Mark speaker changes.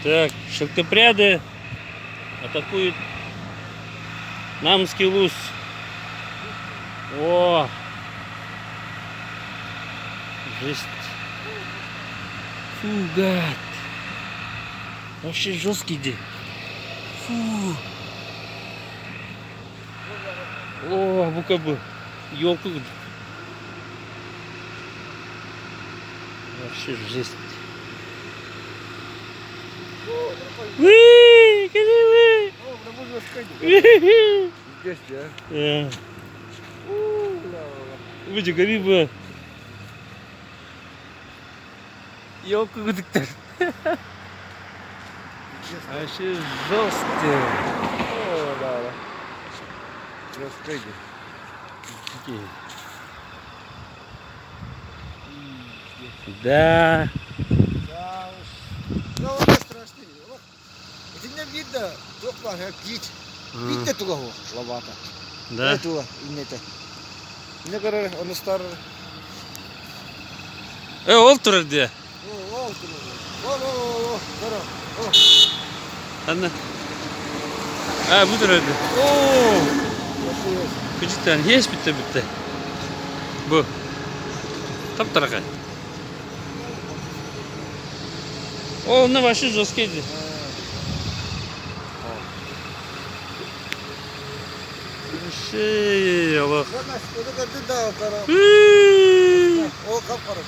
Speaker 1: Так, шелкопряды атакуют Намский луз. О! Жесть. Фу, гад. Вообще жесткий где. Фу. О, bu kabı. Елку. Вообще жесть. Вы, вы. Выйди, гриба. Елку гудыктар. Вообще жесткие. Да.
Speaker 2: Ну, вони страшні. Ти не видно, топла як діть. Видно того ловата.
Speaker 1: Да.
Speaker 2: Этого и не это. Не говорю, он старый.
Speaker 1: Олтур где?
Speaker 2: О.
Speaker 1: Anne. Ha budur öyle. Oo. Küçükten hiç bitti. Bu. Tam taraka. O ne başı joskeydi. Şey Allah.
Speaker 2: Ona da da. O kapkara.